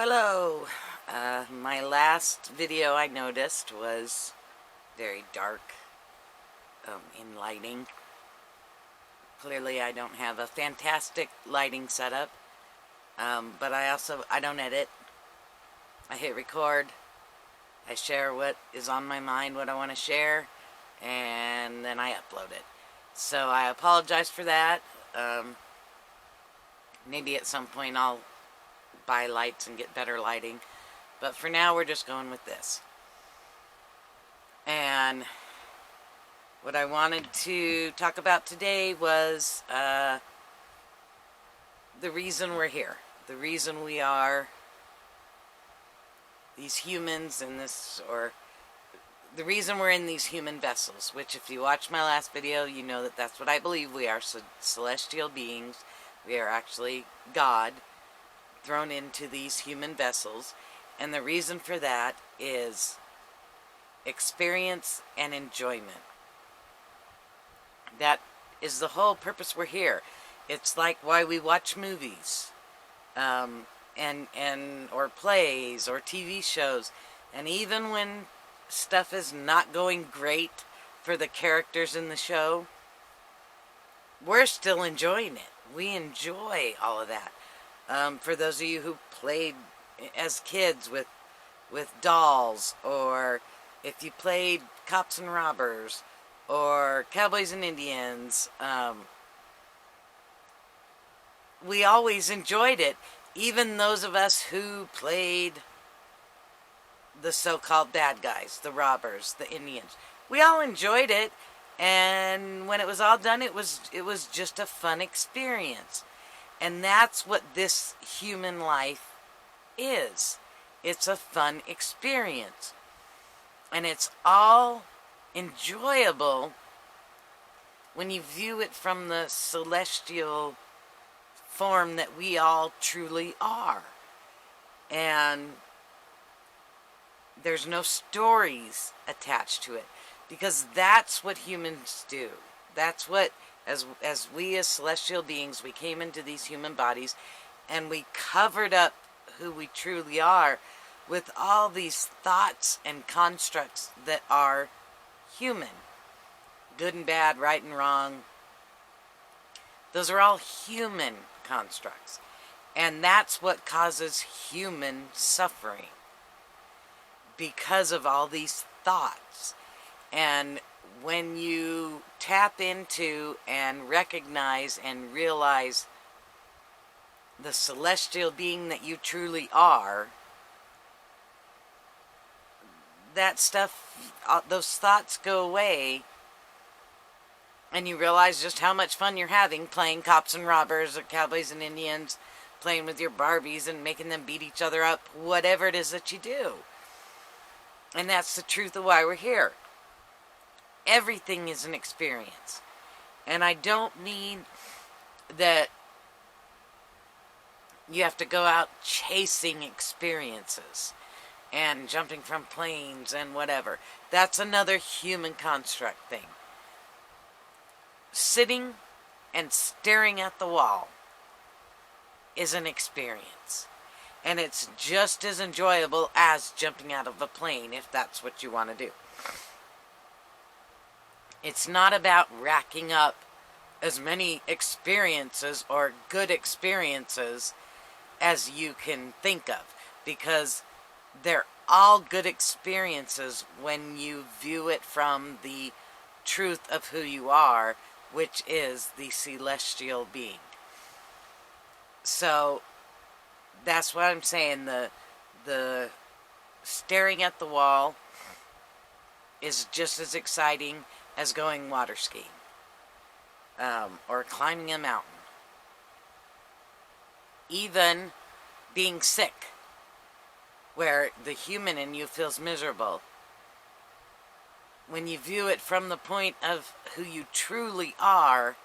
Hello. My last video I noticed was very dark in lighting. Clearly I don't have a fantastic lighting setup, but I don't edit. I hit record, I share what is on my mind, what I want to share, and then I upload it. So I apologize for that. Maybe at some point I'll buy lights and get better lighting, but for now we're just going with this. And what I wanted to talk about today was the reason we're here, the reason we are these humans in this, or the reason we're in these human vessels, which if you watch my last video, you know that that's what I believe. We are celestial beings. We are actually God thrown into these human vessels, and the reason for that is experience and enjoyment. That is the whole purpose we're here. It's like why we watch movies, or plays or TV shows, and even when stuff is not going great for the characters in the show, we're still enjoying it. We enjoy all of that. For those of you who played as kids with dolls, or if you played cops and robbers, or cowboys and Indians, we always enjoyed it. Even those of us who played the so-called bad guys, the robbers, the Indians, we all enjoyed it. And when it was all done, it was just a fun experience. And that's what this human life is. It's a fun experience. And it's all enjoyable when you view it from the celestial form that we all truly are. And there's no stories attached to it, because that's what humans do. That's what, as we as celestial beings, we came into these human bodies and we covered up who we truly are with all these thoughts and constructs that are human. Good and bad, right and wrong. Those are all human constructs. And that's what causes human suffering, because of all these thoughts. And when you tap into and recognize and realize the celestial being that you truly are, that stuff, those thoughts go away, and you realize just how much fun you're having playing cops and robbers or cowboys and Indians, playing with your Barbies and making them beat each other up, whatever it is that you do. And that's the truth of why we're here. Everything is an experience. And I don't mean that you have to go out chasing experiences and jumping from planes and whatever. That's another human construct thing. Sitting and staring at the wall is an experience. And it's just as enjoyable as jumping out of a plane, if that's what you want to do. It's not about racking up as many experiences or good experiences as you can think of, because they're all good experiences when you view it from the truth of who you are, which is the celestial being. So that's what I'm saying. The staring at the wall is just as exciting as going water skiing, or climbing a mountain. Even being sick, where the human in you feels miserable. When you view it from the point of who you truly are,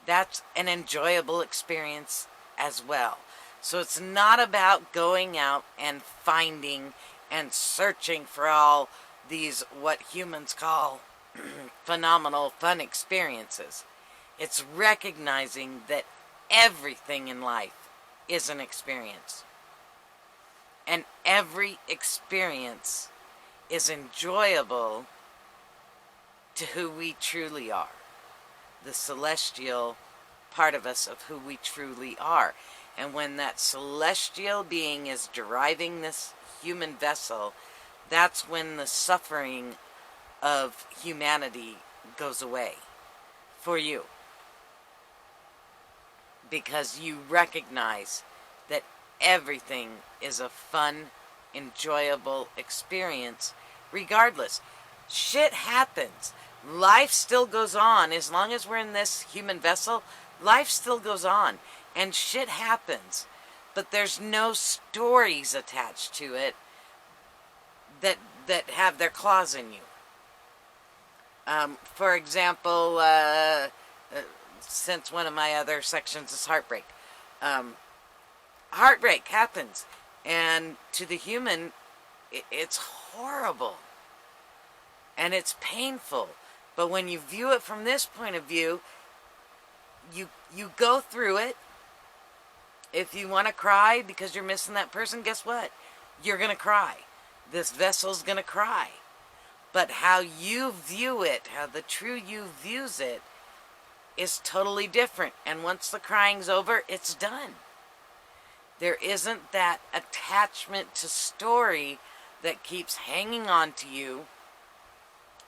that's an enjoyable experience as well. So it's not about going out and finding and searching for all these, what humans call phenomenal fun experiences. It's recognizing that everything in life is an experience. And every experience is enjoyable to who we truly are. The celestial part of us of who we truly are. And when that celestial being is driving this human vessel, that's when the suffering of humanity goes away for you. Because you recognize that everything is a fun, enjoyable experience regardless. Shit happens. Life still goes on. As long as we're in this human vessel, life still goes on. And shit happens. But there's no stories attached to it that have their claws in you. For example, since one of my other sections is Heartbreak. Heartbreak happens. And to the human, it's horrible. And it's painful. But when you view it from this point of view, you go through it. If you want to cry because you're missing that person, guess what? You're going to cry. This vessel's going to cry. But how you view it, how the true you views it, is totally different. And once the crying's over, it's done. There isn't that attachment to story that keeps hanging on to you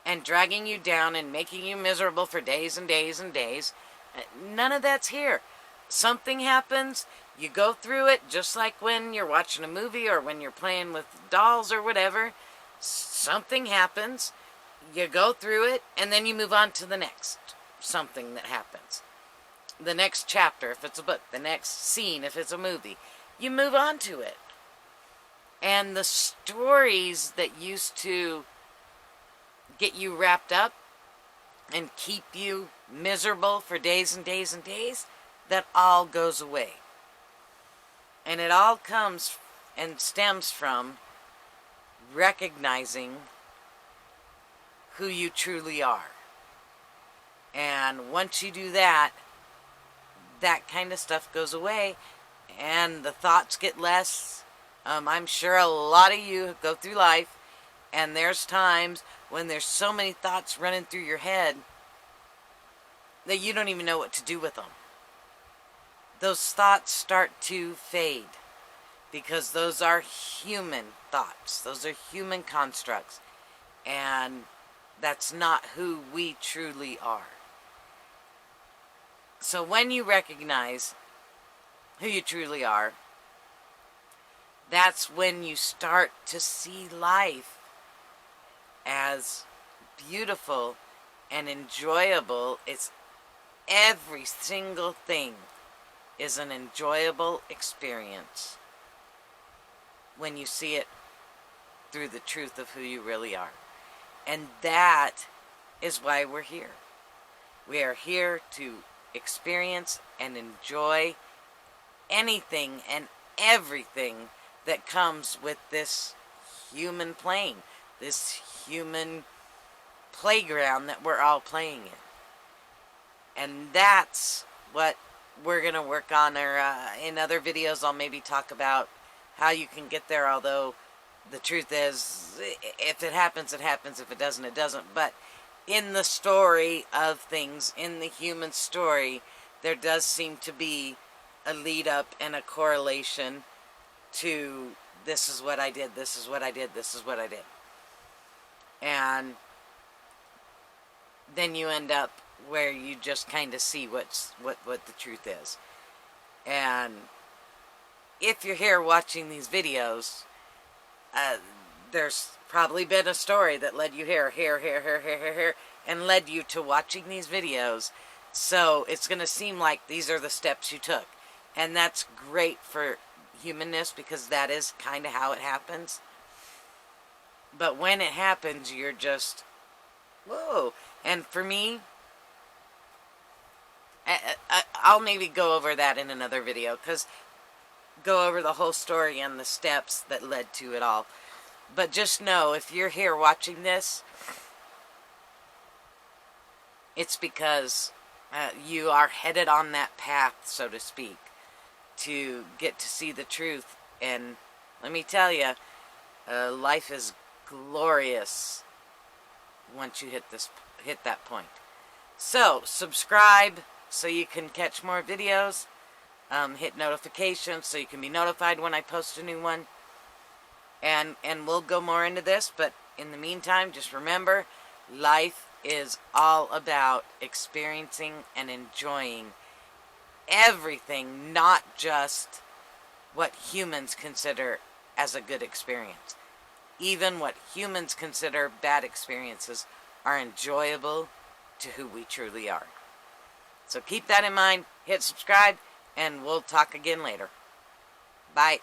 and dragging you down and making you miserable for days and days and days. None of that's here. Something happens, you go through it, just like when you're watching a movie or when you're playing with dolls or whatever. Something happens, you go through it, and then you move on to the next something that happens. The next chapter, if it's a book, the next scene, if it's a movie. You move on to it. And the stories that used to get you wrapped up and keep you miserable for days and days and days, that all goes away. And it all comes and stems from recognizing who you truly are. And once you do that, that kind of stuff goes away and the thoughts get less. I'm sure a lot of you go through life and there's times when there's so many thoughts running through your head that you don't even know what to do with them. Those thoughts start to fade because those are human thoughts. Those are human constructs. And that's not who we truly are. So when you recognize who you truly are, that's when you start to see life as beautiful and enjoyable. It's every single thing is an enjoyable experience when you see it through the truth of who you really are. And that is why we're here. We are here to experience and enjoy anything and everything that comes with this human plane, this human playground that we're all playing in. And that's what we're going to work on, or in other videos I'll maybe talk about how you can get there, although the truth is, if it happens, it happens. If it doesn't, it doesn't. But in the story of things, in the human story, there does seem to be a lead up and a correlation to this is what I did, this is what I did, this is what I did. And then you end up where you just kind of see what the truth is. And if you're here watching these videos, there's probably been a story that led you here, and led you to watching these videos. So it's going to seem like these are the steps you took. And that's great for humanness, because that is kind of how it happens. But when it happens, you're just, whoa. And for me, I'll maybe go over that in another video, because go over the whole story and the steps that led to it all. But just know, if you're here watching this, it's because you are headed on that path, so to speak, to get to see the truth and let me tell you, life is glorious once you hit that point. So, subscribe so you can catch more videos. Hit notifications so you can be notified when I post a new one. And we'll go more into this, but in the meantime, just remember, life is all about experiencing and enjoying everything, not just what humans consider as a good experience. Even what humans consider bad experiences are enjoyable to who we truly are. So keep that in mind, hit subscribe, and we'll talk again later. Bye.